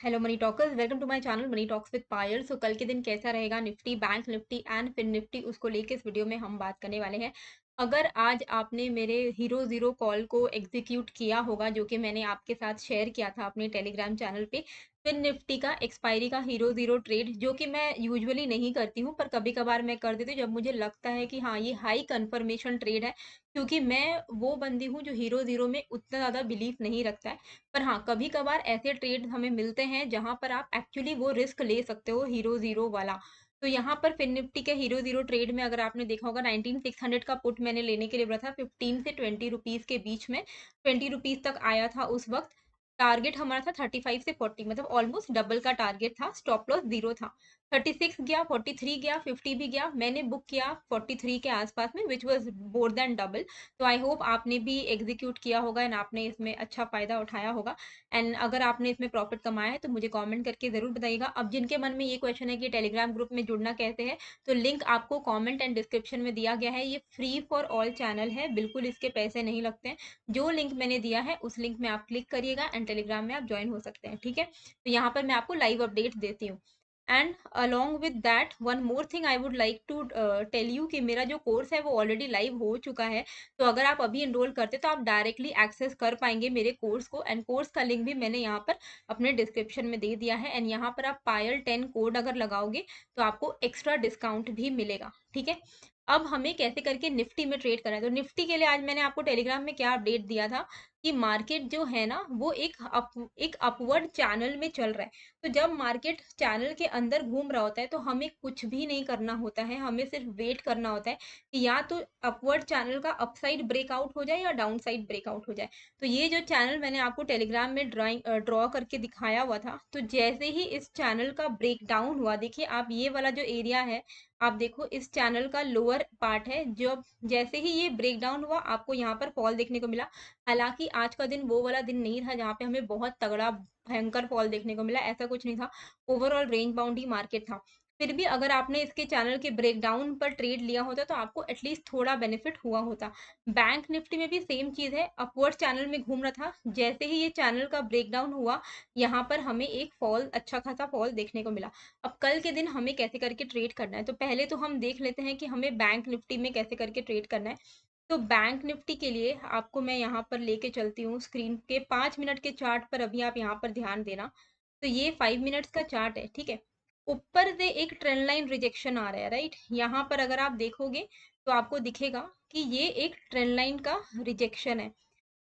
Hello money talkers, welcome to my channel money talks with Payal. So कल के दिन कैसा रहेगा Nifty, bank Nifty and fin Nifty, उसको लेके इस वीडियो में हम बात करने वाले हैं। अगर आज आपने मेरे हीरो जीरो कॉल को एग्जीक्यूट किया होगा, जो कि मैंने आपके साथ शेयर किया था अपने टेलीग्राम चैनल पे, फिन निफ्टी का एक्सपायरी का हीरो जीरो ट्रेड, जो कि मैं यूजुअली नहीं करती हूँ पर कभी कभार मैं कर देती हूँ जब मुझे लगता है कि हाँ ये हाई कंफर्मेशन ट्रेड है, क्योंकि मैं वो बंदी हूँ जो हीरो जीरो में उतना ज़्यादा बिलीव नहीं रखता है। पर हाँ, कभी-कभार ऐसे ट्रेड हमें मिलते हैं जहाँ पर आप एक्चुअली वो रिस्क ले सकते हो हीरो ज़ीरो वाला। तो यहाँ पर फिन निफ्टी के हीरो ज़ीरो ट्रेड में अगर आपने देखा होगा 19600 का पुट मैंने लेने के लिए बोला था 15 से 20 रुपीज़ के बीच में। 20 रुपीज़ तक आया था उस वक़्त। टारगेट हमारा था 35 से 40, मतलब ऑलमोस्ट डबल का टारगेट था, स्टॉप लॉस 0 था। 36 गया, 43 गया, 50 भी गया। मैंने बुक किया 43 के आस-पास में, which was more than double. तो आई होप आपने भी एग्जीक्यूट किया होगा एंड आपने इसमें अच्छा फ़ायदा उठाया होगा। एंड अगर आपने इसमें प्रॉफिट कमाया है तो मुझे कमेंट करके ज़रूर बताइएगा। अब जिनके मन में ये क्वेश्चन है कि टेलीग्राम ग्रुप में जुड़ना कैसे है, तो लिंक आपको कमेंट एंड डिस्क्रिप्शन में दिया गया है। ये फ्री फॉर ऑल चैनल है, बिल्कुल इसके पैसे नहीं लगते हैं। जो लिंक मैंने दिया है उस लिंक में आप क्लिक करिएगा एंड टेलीग्राम में आप ज्वाइन हो सकते हैं, ठीक है। तो यहाँ पर मैं आपको लाइव अपडेट देती हूँ। And along with that one more thing I would like to tell you कि मेरा जो कोर्स है वो ऑलरेडी लाइव हो चुका है। तो अगर आप अभी एनरोल करते तो आप डायरेक्टली एक्सेस कर पाएंगे मेरे कोर्स को, एंड कोर्स का लिंक भी मैंने यहाँ पर अपने डिस्क्रिप्शन में दे दिया है। एंड यहाँ पर आप पायल 10 कोड अगर लगाओगे तो आपको एक्स्ट्रा डिस्काउंट भी मिलेगा, ठीक है। अब हमें कैसे करके निफ्टी में ट्रेड करना है, तो निफ्टी के लिए आज मैंने आपको टेलीग्राम में क्या अपडेट दिया था कि मार्केट जो है ना वो एक अपवर्ड चैनल में चल रहा है। तो जब मार्केट चैनल के अंदर घूम रहा होता है तो हमें कुछ भी नहीं करना होता है, हमें सिर्फ वेट करना होता है कि या तो अपवर्ड चैनल का अपसाइड ब्रेकआउट हो जाए या डाउन साइड ब्रेकआउट हो जाए। तो ये जो चैनल मैंने आपको टेलीग्राम में ड्रॉ करके दिखाया हुआ था, तो जैसे ही इस चैनल का ब्रेक डाउन हुआ, देखिए आप ये वाला जो एरिया है, आप देखो इस चैनल का लोअर पार्ट है, जब जैसे ही ये ब्रेक डाउन हुआ आपको यहाँ पर फॉल देखने को मिला। हालांकि आज का दिन वो वाला दिन नहीं था जहाँ पे हमें बहुत तगड़ा भयंकर फॉल देखने को मिला, ऐसा कुछ नहीं था। ओवरऑल रेंज बाउंड ही मार्केट था। फिर भी अगर आपने इसके चैनल के ब्रेकडाउन पर ट्रेड लिया होता तो आपको एटलीस्ट थोड़ा बेनिफिट हुआ होता। बैंक निफ्टी में भी सेम चीज है, अपवर्ड चैनल में घूम रहा था, जैसे ही ये चैनल का ब्रेकडाउन हुआ यहाँ पर हमें एक फॉल, अच्छा खासा फॉल देखने को मिला। अब कल के दिन हमें कैसे करके ट्रेड करना है, तो पहले तो हम देख लेते हैं कि हमें बैंक निफ्टी में कैसे करके ट्रेड करना है। तो बैंक निफ्टी के लिए आपको मैं यहाँ पर लेके चलती हूँ स्क्रीन के 5 मिनट के चार्ट पर। अभी आप यहाँ पर ध्यान देना। तो ये 5 मिनट्स का चार्ट है, ठीक है। ऊपर से एक ट्रेंड लाइन रिजेक्शन आ रहा है, राइट। यहाँ पर अगर आप देखोगे तो आपको दिखेगा कि ये एक ट्रेंड लाइन का रिजेक्शन है।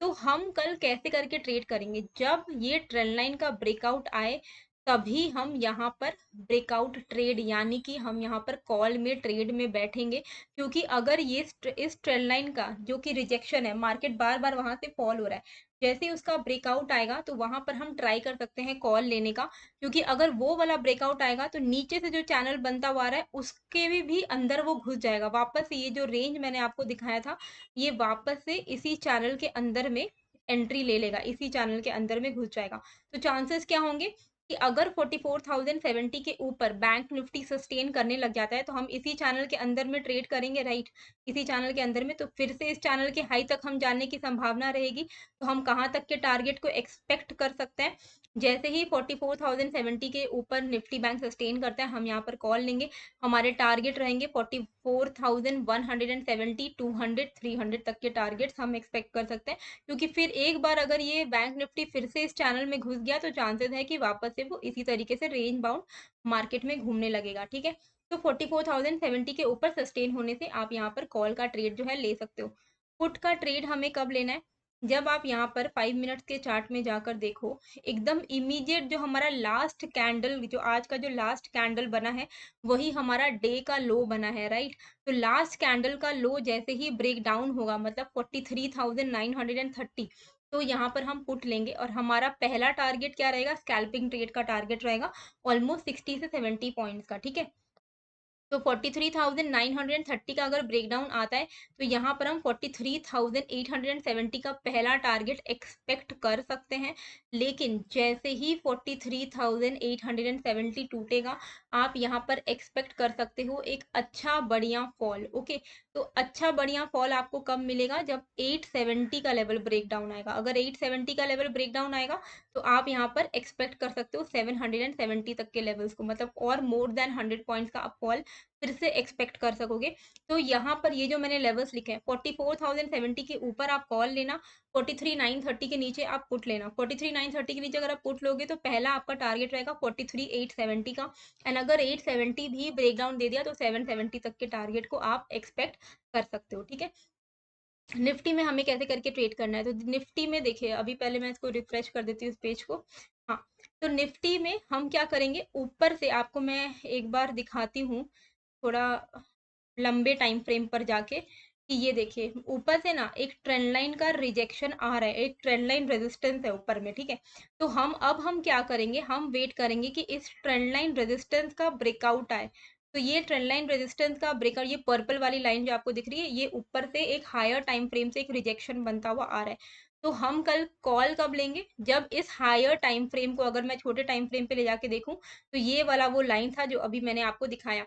तो हम कल कैसे करके ट्रेड करेंगे, जब ये ट्रेंड लाइन का ब्रेकआउट आए तभी हम यहाँ पर ब्रेकआउट ट्रेड, यानी कि हम यहाँ पर कॉल में ट्रेड में बैठेंगे। क्योंकि अगर ये इस ट्रेंड लाइन का जो कि रिजेक्शन है, मार्केट बार बार वहां से फॉल हो रहा है, जैसे ही उसका ब्रेकआउट आएगा तो वहां पर हम ट्राई कर सकते हैं कॉल लेने का। क्योंकि अगर वो वाला ब्रेकआउट आएगा तो नीचे से जो चैनल बनता हुआ आ रहा है उसके भी अंदर वो घुस जाएगा वापस से। ये जो रेंज मैंने आपको दिखाया था, ये वापस से इसी चैनल के अंदर में एंट्री ले लेगा, इसी चैनल के अंदर में घुस जाएगा। तो चांसेस क्या होंगे कि अगर 44,070 के ऊपर बैंक निफ्टी सस्टेन करने लग जाता है तो हम इसी चैनल के अंदर में ट्रेड करेंगे, राइट। इसी चैनल के अंदर में तो फिर से इस चैनल के हाई तक हम जाने की संभावना रहेगी। तो हम कहाँ तक के टारगेट को एक्सपेक्ट कर सकते हैं, जैसे ही 44,070 के ऊपर निफ्टी बैंक सस्टेन करता है हम यहाँ पर कॉल लेंगे। हमारे टारगेट रहेंगे 44,170, 200, 300 तक के टारगेट्स हम एक्सपेक्ट कर सकते हैं। क्योंकि फिर एक बार अगर ये बैंक निफ्टी फिर से इस चैनल में घुस गया तो चांसेस है कि वापस से वो इसी तरीके से रेंज बाउंड मार्केट में घूमने लगेगा, ठीक है। तो 44,070 के ऊपर सस्टेन होने से आप यहाँ पर कॉल का ट्रेड जो है ले सकते हो। पुट का ट्रेड हमें कब लेना है, जब आप यहाँ पर 5 मिनट्स के चार्ट में जाकर देखो, एकदम इमीडिएट जो हमारा लास्ट कैंडल, जो आज का जो लास्ट कैंडल बना है वही हमारा डे का लो बना है, राइट। तो लास्ट कैंडल का लो जैसे ही ब्रेक डाउन होगा, मतलब 43,930, तो यहाँ पर हम पुट लेंगे और हमारा पहला टारगेट क्या रहेगा, स्कैल्पिंग ट्रेड का टारगेट रहेगा ऑलमोस्ट 60 से 70 पॉइंट्स का, ठीक है। तो 43,930 का अगर ब्रेकडाउन आता है तो यहाँ पर हम 43,870 का पहला टारगेट एक्सपेक्ट कर सकते हैं। लेकिन जैसे ही 43,870 टूटेगा आप यहाँ पर एक्सपेक्ट कर सकते हो एक अच्छा बढ़िया फॉल, ओके। तो अच्छा बढ़िया फॉल आपको कब मिलेगा, जब 870 का लेवल ब्रेकडाउन आएगा। अगर 870 का लेवल ब्रेकडाउन आएगा तो आप यहाँ पर एक्सपेक्ट कर सकते हो 770 तक के लेवल्स को, मतलब और मोर देन 100 पॉइंट्स का आप कॉल फिर से एक्सपेक्ट कर सकोगे। तो यहाँ पर ये जो मैंने लेवल्स लिखे हैं, 44,070 के ऊपर आप कॉल लेना, 43,930 के नीचे आप पुट लेना। 43,930 के नीचे अगर आप पुट लोगे तो पहला आपका टारगेट रहेगा 43,870 का, एंड अगर 870 भी ब्रेक डाउन दे दिया तो 770 तक के टारगेट को आप एक्सपेक्ट कर सकते हो, ठीक है। निफ्टी में हमें कैसे करके ट्रेड करना है, तो निफ्टी में देखिए, अभी पहले मैं इसको रिफ्रेश कर देती हूँ इस पेज को। हाँ, तो निफ्टी में हम क्या करेंगे, ऊपर से आपको मैं एक बार दिखाती हूँ थोड़ा लंबे टाइम फ्रेम पर जाके, कि ये देखिए ऊपर से ना एक ट्रेंड लाइन का रिजेक्शन आ रहा है, एक ट्रेंड लाइन रेजिस्टेंस है ऊपर में, ठीक है। तो हम क्या करेंगे, हम वेट करेंगे कि इस ट्रेंड लाइन रेजिस्टेंस का ब्रेकआउट आए। तो ये ट्रेंड लाइन रेजिस्टेंस का ब्रेकआउट, ये पर्पल वाली लाइन जो आपको दिख रही है, ये ऊपर से एक हायर टाइम फ्रेम से एक रिजेक्शन बनता हुआ आ रहा है। तो हम कल कॉल कब लेंगे, जब इस हायर टाइम फ्रेम को, अगर मैं छोटे टाइम फ्रेम पे ले जाके देखूं, तो ये वाला वो लाइन था जो अभी मैंने आपको दिखाया,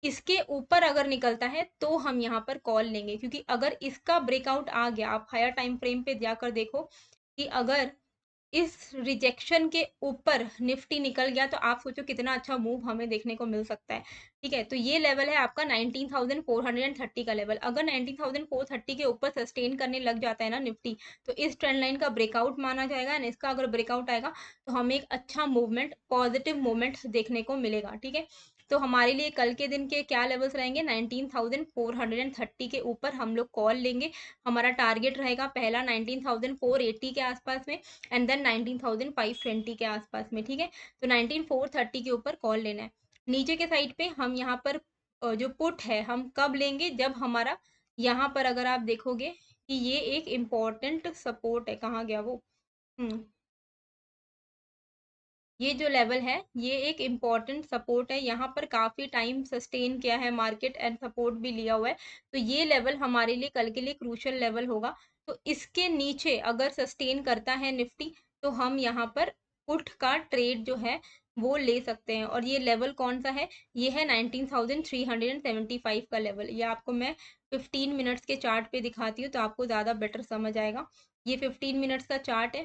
इसके ऊपर अगर निकलता है तो हम यहाँ पर कॉल लेंगे, क्योंकि अगर इसका ब्रेकआउट आ गया, आप हायर टाइम फ्रेम पे जाकर देखो कि अगर इस रिजेक्शन के ऊपर निफ्टी निकल गया तो आप सोचो कितना अच्छा मूव हमें देखने को मिल सकता है, ठीक है। तो ये लेवल है आपका 19,430 का लेवल। अगर 19,430 के ऊपर सस्टेन करने लग जाता है ना निफ्टी, तो इस ट्रेंड लाइन का ब्रेकआउट माना जाएगा, एंड इसका अगर ब्रेकआउट आएगा तो हमें एक अच्छा मूवमेंट, पॉजिटिव मूवमेंट देखने को मिलेगा, ठीक है। तो हमारे लिए कल के दिन के क्या लेवल्स रहेंगे, 19,430 के ऊपर हम लोग कॉल लेंगे। हमारा टारगेट रहेगा पहला 19,480 के आसपास में, एंड देन 19,520 के आसपास में, ठीक है। तो 19,430 के ऊपर कॉल लेना है। नीचे के साइड पे हम यहाँ पर जो पुट है हम कब लेंगे, जब हमारा यहाँ पर अगर आप देखोगे कि ये एक इम्पोर्टेंट सपोर्ट है, कहाँ गया वो, ये जो लेवल है ये एक इम्पॉर्टेंट सपोर्ट है, यहाँ पर काफी टाइम सस्टेन किया है मार्केट एंड सपोर्ट भी लिया हुआ है। तो ये लेवल हमारे लिए कल के लिए क्रूशियल लेवल होगा। तो इसके नीचे अगर सस्टेन करता है निफ्टी, तो हम यहाँ पर पुट का ट्रेड जो है वो ले सकते हैं। और ये लेवल कौन सा है, ये है 19,375 का लेवल। ये आपको मैं 15 मिनट्स के चार्ट पे दिखाती हूँ तो आपको ज़्यादा बेटर समझ आएगा। ये 15 मिनट्स का चार्ट है,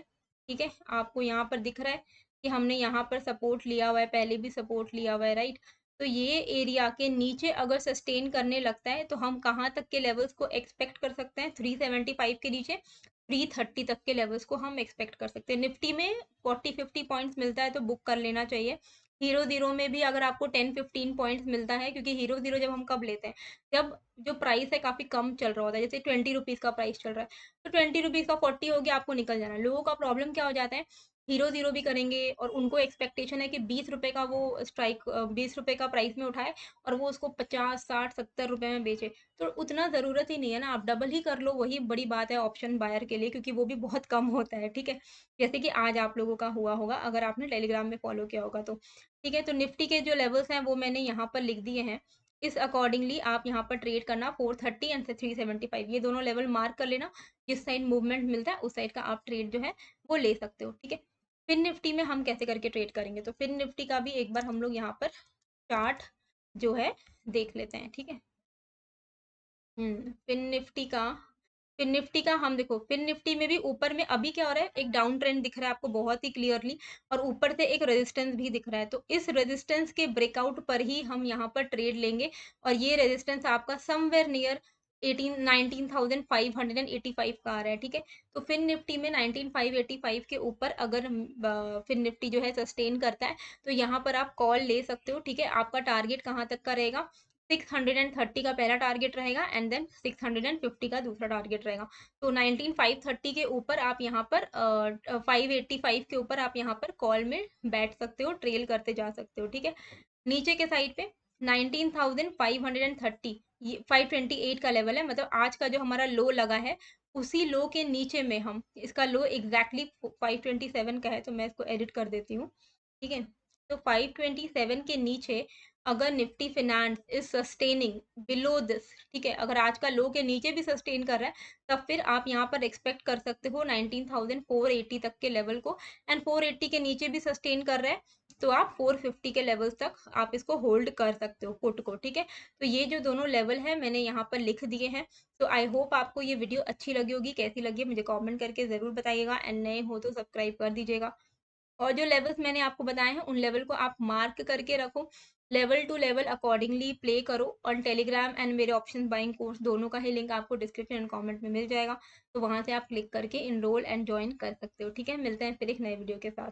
ठीक है। आपको यहाँ पर दिख रहा है कि हमने यहाँ पर सपोर्ट लिया हुआ है, पहले भी सपोर्ट लिया हुआ है, राइट। तो ये एरिया के नीचे अगर सस्टेन करने लगता है तो हम कहाँ तक के लेवल्स को एक्सपेक्ट कर सकते हैं, 375 के नीचे 330 तक के लेवल्स को हम एक्सपेक्ट कर सकते हैं। निफ्टी में 40-50 पॉइंट्स मिलता है तो बुक कर लेना चाहिए। हीरो जीरो में भी अगर आपको 10-15 पॉइंट्स मिलता है, क्योंकि हीरो जीरो जब हम कब लेते हैं, जब जो प्राइस है काफी कम चल रहा होता है, जैसे 20 रुपीज का प्राइस चल रहा है, तो 20 रुपीज का 40 हो गया, आपको निकल जाना है। लोगों का प्रॉब्लम क्या हो जाता है, हीरो जीरो भी करेंगे और उनको एक्सपेक्टेशन है कि 20 रुपए का वो स्ट्राइक, 20 रुपए का प्राइस में उठाए और वो उसको 50, 60, 70 रुपए में बेचे। तो उतना जरूरत ही नहीं है ना, आप डबल ही कर लो, वही बड़ी बात है ऑप्शन बायर के लिए, क्योंकि वो भी बहुत कम होता है, ठीक है। जैसे कि आज आप लोगों का हुआ होगा अगर आपने टेलीग्राम में फॉलो किया होगा तो, ठीक है। तो निफ्टी के जो लेवल्स हैं वो मैंने यहाँ पर लिख दिए हैं। इस अकॉर्डिंगली आप यहाँ पर ट्रेड करना 430 एंड 375, ये दोनों लेवल मार्क कर लेना। जिस साइड मूवमेंट मिलता है उस साइड का आप ट्रेड जो है वो ले सकते हो, ठीक है। फिन निफ्टी में हम कैसे करके ट्रेड करेंगे, तो फिन निफ्टी का भी एक बार हम लोग यहाँ पर चार्ट जो है देख लेते हैं, ठीक है। फिन निफ्टी का हम देखो, फिन निफ्टी में भी ऊपर में अभी क्या हो रहा है, एक डाउन ट्रेंड दिख रहा है आपको बहुत ही क्लियरली, और ऊपर से एक रेजिस्टेंस भी दिख रहा है। तो इस रेजिस्टेंस के ब्रेकआउट पर ही हम यहाँ पर ट्रेड लेंगे, और ये रेजिस्टेंस आपका समवेयर नियर 19,585 का आ रहा है, ठीक है। तो फिन निफ्टी में 19,585 के ऊपर अगर फिन निफ्टी जो है सस्टेन करता है तो यहाँ पर आप कॉल ले सकते हो, ठीक है। आपका टारगेट कहाँ तक का रहेगा, 630 का पहला टारगेट रहेगा, एंड देन 650 का दूसरा टारगेट रहेगा। तो 19,530 के ऊपर आप यहाँ पर 585 के ऊपर आप यहाँ पर कॉल में बैठ सकते हो, ट्रेल करते जा सकते हो, ठीक है। नीचे के साइड पे 19,530, ये 528 का लेवल है, मतलब आज का जो हमारा लो लगा है उसी लो के नीचे में हम, इसका लो एग्जैक्टली 527 का है, तो मैं इसको एडिट कर देती हूँ, ठीक है। तो 527 के नीचे अगर Nifty finance is sustaining below this, ठीक है, अगर आज का लो के नीचे भी सस्टेन कर रहा है, तब फिर आप यहाँ पर एक्सपेक्ट कर सकते हो 19,480 तक के लेवल को, एंड 480 के नीचे भी सस्टेन कर रहा है तो आप 450 के लेवल्स तक आप इसको होल्ड कर सकते हो पुट को, ठीक है। तो ये जो दोनों लेवल है मैंने यहाँ पर लिख दिए हैं। तो आई होप आपको ये वीडियो अच्छी लगी होगी, कैसी लगी है मुझे कमेंट करके जरूर बताइएगा, एंड नए हो तो सब्सक्राइब कर दीजिएगा। और जो लेवल्स मैंने आपको बताए हैं, उन लेवल को आप मार्क करके रखो। Level two level accordingly play करो। और टेलीग्राम एंड मेरे ऑप्शंस बाइंग कोर्स दोनों का ही लिंक आपको डिस्क्रिप्शन एंड कमेंट में मिल जाएगा। तो वहाँ से आप क्लिक करके इनरोल एंड जॉइन कर सकते हो। ठीक है? मिलते हैं फिर एक नए वीडियो के साथ।